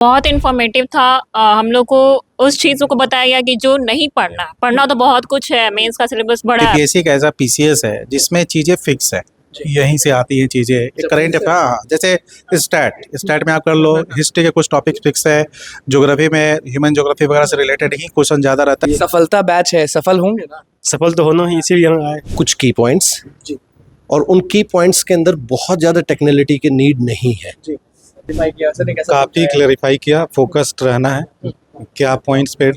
बहुत इन्फॉर्मेटिव था। हम लोग को उस चीज़ों को बताया गया कि जो नहीं पढ़ना तो बहुत कुछ है। मेंस का सिलेबस बड़ा है। बेसिक एज अ पीसीएस है जिसमें चीजें फिक्स है, यहीं से आती हैं चीजें। करंट अफेयर जैसे स्टैट में आप कर लो, हिस्ट्री के कुछ टॉपिक फिक्स है, ज्योग्राफी में ह्यूमन ज्योग्राफी वगैरह से रिलेटेड ही क्वेश्चन ज्यादा रहता है। सफलता बैच है, सफल होंगे ना? सफल तो होना ही, इसीलिए यहाँ आए। कुछ की पॉइंट्स जी। और उन की पॉइंट्स के अंदर बहुत ज़्यादा टेक्निकलिटी की नीड नहीं है। जी, डिफाइन किया सर ने, कैसा काफी क्लेरिफाई किया, फोकस्ड रहना है, क्या पॉइंट्स पे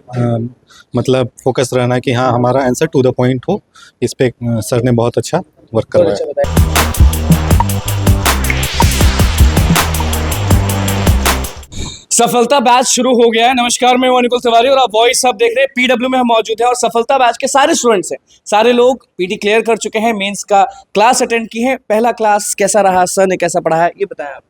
मतलब फोकस रहना है कि हाँ हमारा आंसर टू द पॉइंट हो। इस पे सर ने बहुत अच्छा वर्क करवाया। अच्छा बताया। सफलता बैच शुरू हो गया है। नमस्कार, मैं निकुल तिवारी और आप वॉइस सब देख रहे हैं। पीडब्ल्यू में हम मौजूद हैं और सफलता बैच के सारे स्टूडेंट्स हैं। सारे लोग पीटी क्लियर कर चुके हैं, मेंस का क्लास अटेंड की है। पहला क्लास कैसा रहा, सर ने कैसा पढ़ाया, ये बताया आप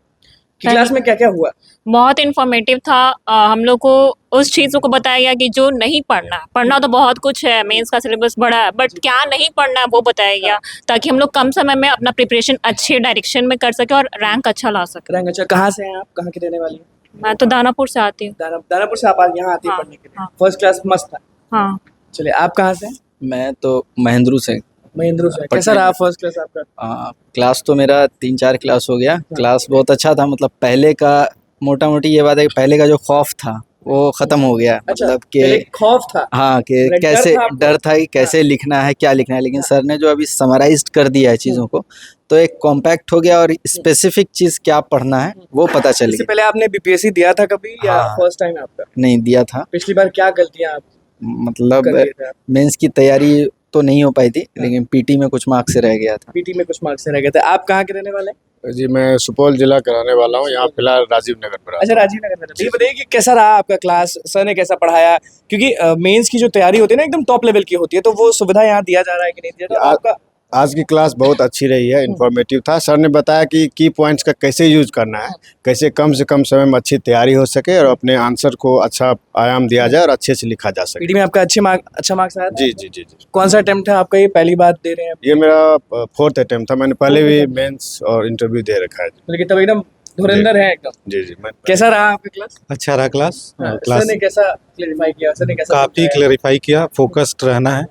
कि क्लास में क्या क्या हुआ? बहुत इन्फॉर्मेटिव था। हम लोग को उस चीज़ों को बताया गया कि जो नहीं पढ़ना तो बहुत कुछ है। मेंस का सिलेबस बड़ा है, बट क्या नहीं पढ़ना है वो बताया गया, ताकि हम लोग कम समय में अपना प्रिपरेशन अच्छे डायरेक्शन में कर सके और रैंक अच्छा ला सके। रैंक अच्छा। कहाँ से हैं आप, कहाँ की रहने वाली हैं? मैं तो दानापुर से आती हूँ। दानापुर से आप यहाँ आती हैं हाँ, पढ़ने के लिए। हाँ। फर्स्ट क्लास मस्त था। हाँ, चलिए, आप कहाँ से हैं? मैं तो महेंद्रू से। महेंद्र से। कैसा रहा फर्स्ट क्लास आपका? क्लास तो मेरा 3-4 क्लास हो गया। क्लास बहुत अच्छा था। मतलब पहले का मोटा मोटी ये बात है कि पहले का जो खौफ था वो खत्म हो गया। अच्छा, मतलब पहले कि खौफ था। हाँ, कि डर कैसे था आपको? डर था कि कैसे लिखना है, क्या लिखना है, लेकिन सर ने जो अभी समराइज्ड कर दिया है चीज़ों को, तो एक कॉम्पैक्ट हो गया और स्पेसिफिक चीज़ क्या पढ़ना है वो पता चल इससे गया। पहले आपने बीपीएससी दिया था कभी या हाँ। फर्स्ट टाइम आपका? नहीं दिया था। पिछली बार क्या गलतियां आप मतलब कर दिए थे? मेंस की तैयारी तो नहीं हो पाई थी, लेकिन पीटी में कुछ मार्क्स से रह गया था। पीटी में कुछ मार्क्स से रह गए थे। आप कहाँ के रहने वाले हैं? जी, मैं सुपौल जिला का रहने वाला हूँ। यहाँ फिलहाल राजीव नगर पर। अच्छा, राजीव नगर में। ये बताइए कि कैसा रहा आपका क्लास, सर ने कैसा पढ़ाया? क्योंकि मेंस की जो तैयारी होती है ना, एकदम टॉप लेवल की होती है, तो वो सुविधा यहाँ दिया जा रहा है कि नहीं दिया जा रहा है? आपका आज की क्लास बहुत अच्छी रही है, इन्फॉर्मेटिव था। सर ने बताया कि की पॉइंट्स का कैसे यूज करना है, कैसे कम से कम समय में अच्छी तैयारी हो सके और अपने आंसर को अच्छा आयाम दिया जाए और अच्छे से लिखा जा सके। पीटी में आपका अच्छा मार्क्स आया था? जी जी जी जी। कौन सा अटेम्प्ट है आपका? ये पहली बार दे रहे हैं? ये मेरा 4th अटेम्प्ट था। मैंने पहले भी मेंस और इंटरव्यू दे रखा है। लेकिन तब एकदम धुरंधर है एकदम। जी जी। मैं कैसा रहा आपका क्लास? अच्छा रहा क्लास। सर ने कैसा क्लेरिफाई किया, सर ने कैसा काफी समझाया? क्लेरिफाई किया, फोकस्ड रहना है,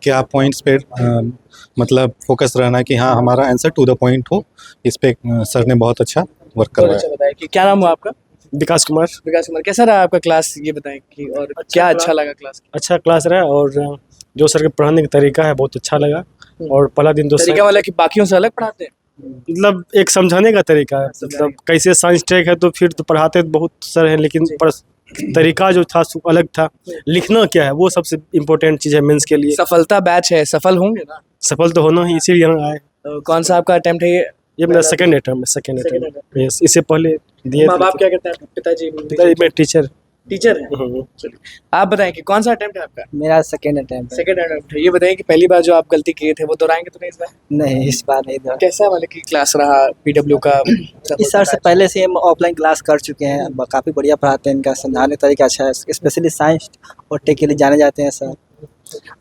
क्या पॉइंट्स पे मतलब फोकस रहना है कि हाँ हमारा आंसर टू द पॉइंट हो। इस पे सर ने बहुत अच्छा वर्क बहुत करवाया। अच्छा बताया। कि क्या नाम हुआ आपका? विकास कुमार। विकास कुमार। कैसा रहा आपका क्लास, ये बताएं कि और क्या अच्छा लगा क्लास? अच्छा क्लास रहा और जो सर के पढ़ाने का तरीका है बहुत अच्छा लगा। और पहला दिन तो तरीका वाला कि बाकियों से अलग पढ़ाते हैं? मतलब एक समझाने का तरीका है। मतलब कैसे साइंस टेक है तो फिर तो पढ़ाते तो बहुत सर हैं, लेकिन तरीका जो था सो अलग था। लिखना क्या है वो सबसे इम्पोर्टेंट चीज़ है मेंस के लिए। सफलता बैच है, सफल होंगे ना? सफल तो होना ही, इसीलिए यहाँ आए। तो कौन सा आपका अटेम्प्ट है ये मेरा सेकंड अटेम्प्ट। यस, इससे पहले दिए माँ बाप क्या कहते हैं? पिताजी मैं टीचर। टीचर है। चलिए, आप बताएं कि कौन सा अटेम्प्ट है आपका? मेरा सेकेंड अटेम्प्ट सेकंड अटेम्प्ट है। ये बताएं कि पहली बार जो आप गलती किए थे वो दोहराएंगे तो नहीं इस बार? नहीं, इस बार नहीं था। कैसा वाले की क्लास रहा पीडब्ल्यू का? इस सर से पहले से हम ऑफलाइन क्लास कर चुके हैं। काफ़ी बढ़िया पढ़ाते हैं, इनका समझाने का तरीका अच्छा है। स्पेशली साइंस और टेक के लिए जाने जाते हैं सर,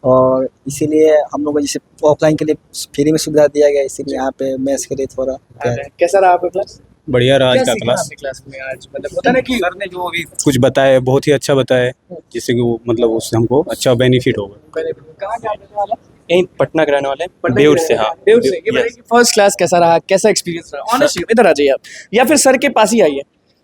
और इसीलिए हम लोग को जैसे ऑफलाइन के लिए फ्री में सुविधा दिया गया, इसीलिए यहाँ पे मैथ्स के लिए थोड़ा कैसा रहा आपका क्लास? बढ़िया रहा आज क्या का सीखा क्लास। आपने क्लास में आज? मतलब होता ना कि सर ने जो अभी कुछ बताया बहुत ही अच्छा बताया, जिससे कि वो मतलब उससे हमको अच्छा बेनिफिट होगा। कहाँ क्या रहने वाला? यहीं पटना के रहने वाले पटना बेउर के से। रहने हाँ, वाले। बेउर से। ये बताइए कि फर्स्ट क्लास कैसा रहा, कैसा एक्सपीरियंस रहा? ऑनेस्टली इधर आ जाइए आप, या फिर सर के पास ही आइए।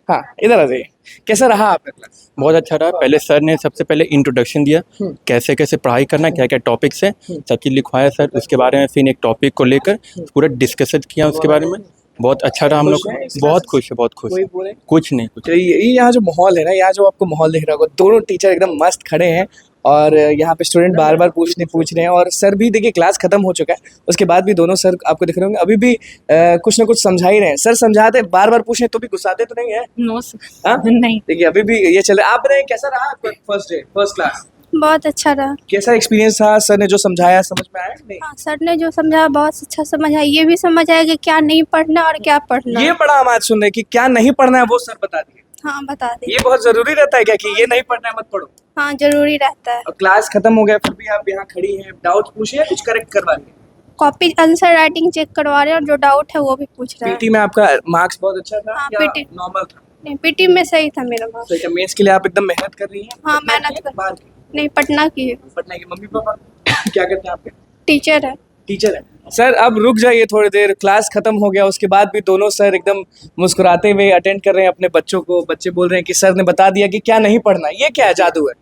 हाँ, इधर आ जाइए। कैसा रहा आपका क्लास? बहुत अच्छा रहा। पहले सर ने सबसे पहले इंट्रोडक्शन दिया, कैसे कैसे पढ़ाई करना, क्या क्या टॉपिक्स है, सब चीज़ लिखवाया सर। उसके बारे में फिर एक टॉपिक को लेकर पूरा डिस्कशन किया उसके बारे में। बहुत अच्छा रहा। हम लोग बहुत खुश है, बहुत खुश कोई है। बोले? कुछ नहीं, कुछ तो ये यहाँ जो माहौल है ना, यहाँ जो आपको माहौल दिख रहा होगा, दोनों टीचर एकदम मस्त खड़े हैं और यहाँ पे स्टूडेंट बार बार पूछ रहे हैं। और सर भी देखिए क्लास खत्म हो चुका है, उसके बाद भी दोनों सर आपको दिख रहे होंगे अभी भी कुछ ना कुछ समझा ही रहे हैं। सर समझाते बार बार पूछने तो भी गुस्साते तो नहीं है? नो हाँ? नहीं। देखिए अभी भी ये चल रहा है। आप बताइए कैसा रहा आपका फर्स्ट डे, फर्स्ट क्लास? बहुत अच्छा रहा। कैसा एक्सपीरियंस था? सर ने जो समझाया समझ में आया नहीं? हाँ, सर ने जो समझाया बहुत अच्छा समझ आया। ये भी समझ आया कि क्या नहीं पढ़ना और क्या पढ़ना। ये बड़ा हम आज सुन रहे हैं कि क्या नहीं पढ़ना है वो सर बता दिए। हाँ, बता दें। ये बहुत जरूरी रहता है क्या कि ये नहीं पढ़ना है मत पढ़ो? हाँ, जरूरी रहता है। और क्लास खत्म हो गया फिर भी आप यहाँ खड़ी हैं, डाउट पूछे या कुछ करेक्ट करवा रही हैं? कॉपी आंसर राइटिंग चेक करवा रहे हैं और जो डाउट है वो भी पूछ रहे हैं। पीटी में आपका मार्क्स बहुत अच्छा था हाँ, या पीटी नॉर्मल था? नहीं पीटी में सही था मेरा मार्क्स। तो क्या मेंस के लिए आप एकदम मेहनत कर रही हैं? हाँ मेहनत कर, बाहर की? नहीं पटना की है, पटना के मम्मी पापा क्या करते हैं आपके? टीचर है। टीचर है। सर अब रुक जाइए थोड़ी देर, क्लास खत्म हो गया, उसके बाद भी दोनों सर एकदम मुस्कुराते हुए अटेंड कर रहे हैं अपने बच्चों को। बच्चे बोल रहे हैं कि सर ने बता दिया कि क्या नहीं पढ़ना है। ये क्या है, जादू है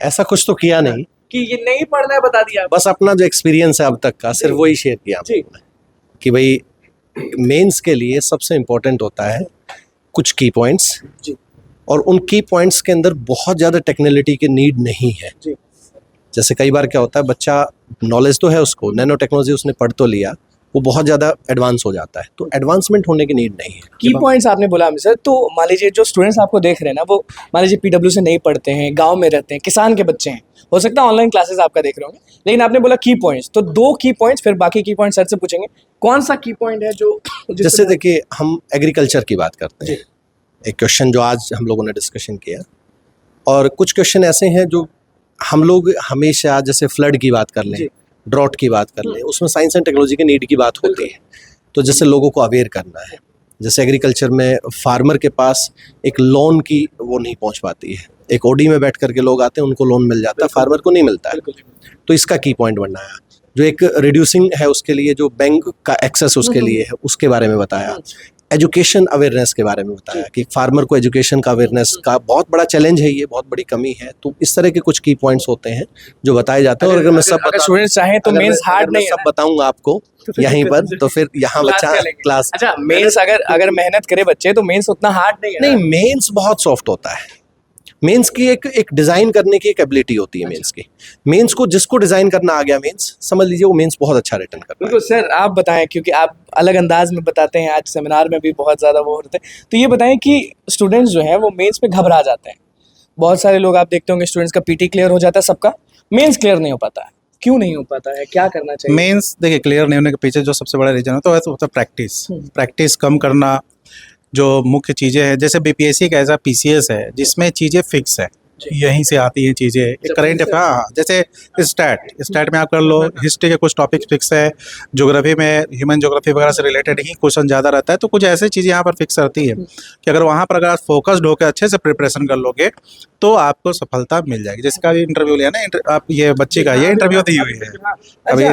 ऐसा कुछ तो किया नहीं, कि ये नहीं पढ़ना है बता दिया? बस अपना जो एक्सपीरियंस है अब तक का सिर्फ वही शेयर किया जी। कि भाई मेंस के लिए सबसे इम्पोर्टेंट होता है कुछ की पॉइंट्स, जी। और उन की पॉइंट्स के अंदर बहुत ज़्यादा टेक्नोलॉजी की नीड नहीं है। जी। जैसे कई बार क्या होता है, बच्चा नॉलेज तो है उसको, नैनो टेक्नोलॉजी उसने पढ़ तो लिया, वो बहुत ज़्यादा एडवांस हो जाता है, तो एडवांसमेंट होने की नीड नहीं है। की पॉइंट्स आपने बोला हमें सर, तो मान लीजिए जो स्टूडेंट्स आपको देख रहे हैं ना, वो मान लीजिए पीडब्ल्यू से नहीं पढ़ते हैं, गांव में रहते हैं, किसान के बच्चे हैं, हो सकता है ऑनलाइन क्लासेस आपका देख रहे होंगे, लेकिन आपने बोला की पॉइंट्स, तो 2 की पॉइंट्स, फिर बाकी की पॉइंट्स सर से पूछेंगे कौन सा की पॉइंट है जो जैसे देखिए हम एग्रीकल्चर की बात करते हैं, एक क्वेश्चन जो आज हम लोगों ने डिस्कशन किया, और कुछ क्वेश्चन ऐसे हैं जो हम लोग हमेशा, जैसे फ्लड की बात कर लें, ड्रॉट की बात कर लें, उसमें साइंस एंड टेक्नोलॉजी की नीड की बात होती है। तो जैसे लोगों को अवेयर करना है, जैसे एग्रीकल्चर में फार्मर के पास एक लोन की वो नहीं पहुंच पाती है, एक ओडी में बैठ करके लोग आते हैं, उनको लोन मिल जाता है, फार्मर को नहीं मिलता है, तो इसका की पॉइंट बनाया। जो एक रिड्यूसिंग है उसके लिए, जो बैंक का एक्सेस उसके लिए है, उसके बारे में बताया। एजुकेशन अवेयरनेस के बारे में बताया कि फार्मर को एजुकेशन का अवेयरनेस का बहुत बड़ा चैलेंज है, ये बहुत बड़ी कमी है। तो इस तरह के कुछ की पॉइंट्स होते हैं जो बताए जाते हैं, और अगर मैं सब स्टूडेंट्स चाहें तो मेंस हार्ड नहीं है सब बताऊंगा आपको यहीं पर, तो फिर यहाँ बच्चा क्लास। अच्छा, मेंस अगर मेहनत करे बच्चे तो मेंस उतना हार्ड नहीं है? नहीं, मेंस बहुत सॉफ्ट होता है। मेंस की एक डिजाइन करने की एक एबिलिटी होती है मेंस की। मेंस को जिसको डिजाइन करना आ गया, मेंस समझ लीजिए वो मेंस बहुत अच्छा रिटर्न करता है। बिल्कुल सर, आप बताएं, क्योंकि आप अलग अंदाज में बताते हैं, आज सेमिनार में भी बहुत ज़्यादा वो होते हैं, तो ये बताएं कि स्टूडेंट्स जो हैं वो मेंस में घबरा जाते हैं। बहुत सारे लोग आप देखते होंगे, स्टूडेंट्स का पीटी क्लियर हो जाता है सबका, मेंस क्लियर नहीं हो पाता है। क्यों नहीं हो पाता है, क्या करना चाहिए? मेंस देखिए क्लियर नहीं होने के पीछे जो सबसे बड़ा रीजन होता है तो होता है प्रैक्टिस कम करना। जो मुख्य चीज़ें हैं, जैसे बीपीएससी का ऐसा पीसीएस है जिसमें चीज़ें फिक्स है, यहीं से आती हैं चीज़ें। करेंट हाँ, जैसे स्टैट में आप कर लो, हिस्ट्री के कुछ टॉपिक फिक्स है, ज्योग्राफी में ह्यूमन ज्योग्राफी वगैरह से रिलेटेड ही क्वेश्चन ज़्यादा रहता है, तो कुछ ऐसी चीज़ें यहाँ पर फिक्स रहती है कि अगर वहाँ पर अगर आप फोकस्ड होकर अच्छे से प्रिपरेशन कर लोगे तो आपको सफलता मिल जाएगी। जैसे का भी इंटरव्यू लिया ना, आप ये बच्चे का ये इंटरव्यू दी हुई है, अभी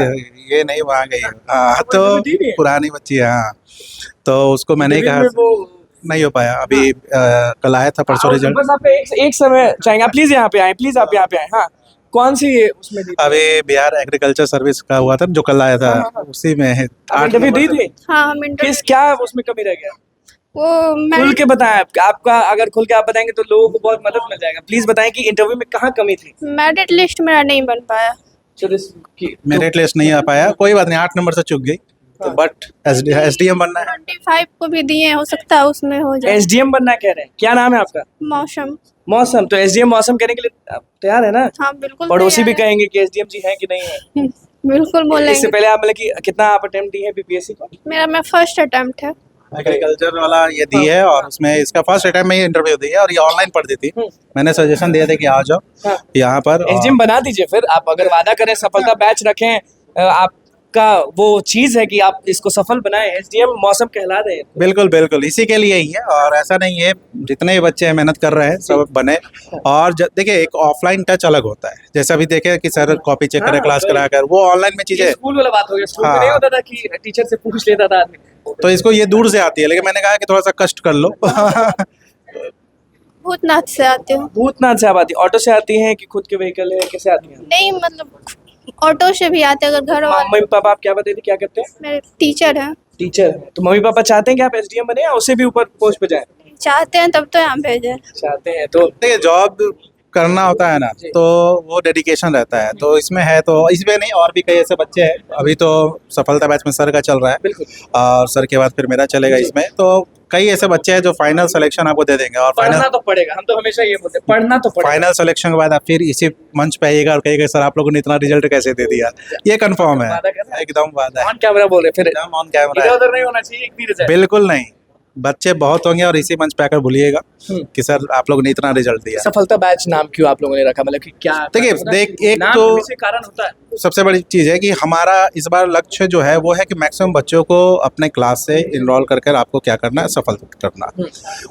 ये नहीं वहाँ गई है, हाँ तो पुरानी बच्ची है, हाँ तो उसको मैंने कहा नहीं हो पाया, अभी कल आया था परसों रिजल्ट। बस आप एक समय चाहेंगे, आप प्लीज यहाँ पे आए, प्लीज आप यहाँ पे आए। हाँ, कौन सी ये उसमें दी? अभी बिहार एग्रीकल्चर सर्विस का हुआ था जो कल आया था, उसी में है। इंटरव्यू दी थी? हाँ हम इंटरव्यू, किस क्या उसमें कमी रह गया? वो खुल मैं के बताएं, आपका अगर खुल के आप बताएंगे तो लोगों को बहुत मदद मिल जाएगा। प्लीज बताएं कि इंटरव्यू में कहाँ कमी थी? मेरिट लिस्ट मेरा नहीं बन पाया। मेरिट लिस्ट नहीं आ पाया, कोई बात नहीं, 8 नंबर से चूक गई, तो बट एसडीएम बनना है। 25 को भी दिए, हो सकता है उसमें हो जाए। एसडीएम बनना कह रहे हैं, क्या नाम है आपका? मौसम। मौसम, तो एसडीएम मौसम कहने के लिए आप तैयार है ना? हाँ बिल्कुल पड़ोसी भी तैयार कहेंगे कि एसडीएम जी है कि नहीं है? है। बिल्कुल इससे बोलेंगे। पहले आप मतलब कि कितना आप अटेम्प्ट दी है बीपीएससी को? मैं फर्स्ट अटेम्प्ट है। एग्रीकल्चर वाला ये दी है, और उसमें इसका फर्स्ट अटेम्प्ट में इंटरव्यू दी है, और ये ऑनलाइन पढ़ दी थी। मैंने सजेशन दिया था कि आ जाओ यहाँ पर। एसडीएम बना दीजिए, फिर आप अगर वादा करें, सफलता बैच रखें, आपका वो चीज है कि आप इसको सफल बनाएं, एसडीएम मौसम कहला रहे हैं। बिल्कुल बिल्कुल, इसी के लिए ही है, और ऐसा नहीं है, जितने भी बच्चे मेहनत कर रहे हैं सब बने। और देखिए एक ऑफलाइन टच अलग होता है, जैसे अभी देखे कि सर कॉपी चेक करे, क्लास करा कर, वो ऑनलाइन में चीजें, स्कूल वाला बात हो गया, स्कूल में हाँ। नहीं होता था कि टीचर से पूछ लेता था आदमी, तो इसको ये दूर से आती है, लेकिन मैंने कहा कि थोड़ा सा कष्ट कर लो। भूतनाथ से आती हूँ। भूतनाथ से आप आती, ऑटो से आती हैं कि खुद के व्हीकल है, कैसे आती हैं? नहीं मतलब ऑटो से भी आते, अगर घर वाले। मम्मी पापा आप क्या बताते थे, क्या करते हैं? मेरे टीचर हैं। टीचर, तो मम्मी पापा चाहते हैं कि आप एसडीएम बने या उससे भी ऊपर पोस्ट पे जाएं? चाहते हैं तब तो यहाँ भेजे। चाहते हैं तो देखिए जॉब करना होता है ना, तो वो डेडिकेशन रहता है, तो इसमें है, तो इसमें नहीं, और भी कई ऐसे बच्चे हैं। अभी तो सफलता बैच में सर का चल रहा है, बिल्कुल, और सर के बाद फिर मेरा चलेगा इसमें, तो कई ऐसे बच्चे हैं जो फाइनल सिलेक्शन आपको दे देंगे, और पढ़ना तो पड़ेगा, हम तो हमेशा ये बोलते हैं, पढ़ना तो पड़ेगा। फाइनल सिलेक्शन के बाद आप फिर इसी मंच पे आइएगा और कहिएगा सर आप लोगों ने इतना रिजल्ट कैसे दे दिया। ये कंफर्म है, वादा कर रहे हैं? एकदम वादा है, ऑन कैमरा बोल रहे हैं, फिर एकदम ऑन कैमरा इधर है, उधर नहीं होना चाहिए, एक भी रिजल्ट। बिल्कुल नहीं, बच्चे बहुत होंगे और इसी मंच पे आकर भूलिएगा कि सर आप लोग ने इतना रिजल्ट दिया। सफलता बैच नाम क्यों आप लोगों ने रखा, मतलब कि क्या देखिए, देख, एक नाम तो के पीछे कारण होता है। सबसे बड़ी चीज़ है कि हमारा इस बार लक्ष्य जो है वो है कि मैक्सिमम बच्चों को अपने क्लास से इनरोल कर कर आपको क्या करना है, सफल करना।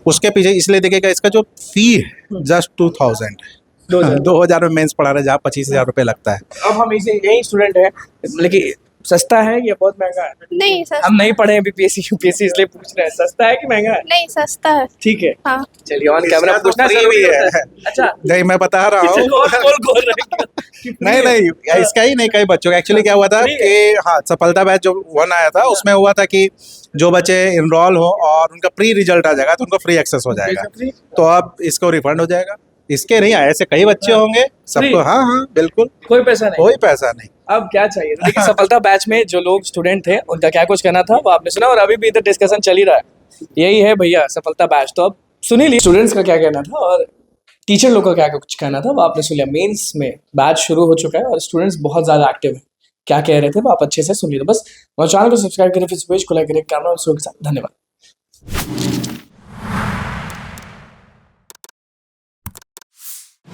उसके पीछे इसलिए देखिएगा, इसका जो फी है जस्ट 2000 2000 में मेंस पढ़ा रहे, जहाँ 25,000 रुपये लगता है। अब हम इसे यही स्टूडेंट हैं, लेकिन सस्ता है या बहुत महंगा है? नहीं सस्ता, हम नहीं पढ़े हैं बीपीएससी यूपीएससी, इसलिए पूछ रहे हैं सस्ता है कि महंगा है? नहीं सस्ता है। ठीक है, हाँ चलिए ऑन कैमरा इसका तो पूछना free जरूरी भी होता है। अच्छा नहीं, मैं बता रहा हूँ। नहीं, इसका ही नहीं, कई बच्चों का एक्चुअली क्या हुआ था कि हाँ, सफलता बैच जो 1 आया था उसमें हुआ था कि जो बच्चे इनरोल हो और उनका प्री रिजल्ट आ जाएगा तो उनको फ्री एक्सेस हो जाएगा, तो अब इसको रिफंड हो जाएगा। इसके नहीं आए, ऐसे कई बच्चे होंगे सबको। हाँ हाँ बिल्कुल, कोई पैसा नहीं। कोई पैसा नहीं। अब क्या चाहिए? तो देखिए, सफलता बैच में जो लोग स्टूडेंट थे उनका क्या कुछ कहना था वो आपने सुना, और अभी भी इधर डिस्कशन चल ही रहा है। यही है भैया सफलता बैच। तो अब सुन ही ली स्टूडेंट्स का क्या कहना था और टीचर लोग का क्या कुछ कहना था, वो आपने सुन लिया। मेंस में बैच शुरू हो चुका है और स्टूडेंट्स बहुत ज़्यादा एक्टिव है। क्या कह रहे थे वो आप अच्छे से सुन लीजिए। बस हमारे चैनल को सब्सक्राइब करें, फेसबुक पेज को लाइक करें। कैमरा के साथ धन्यवाद।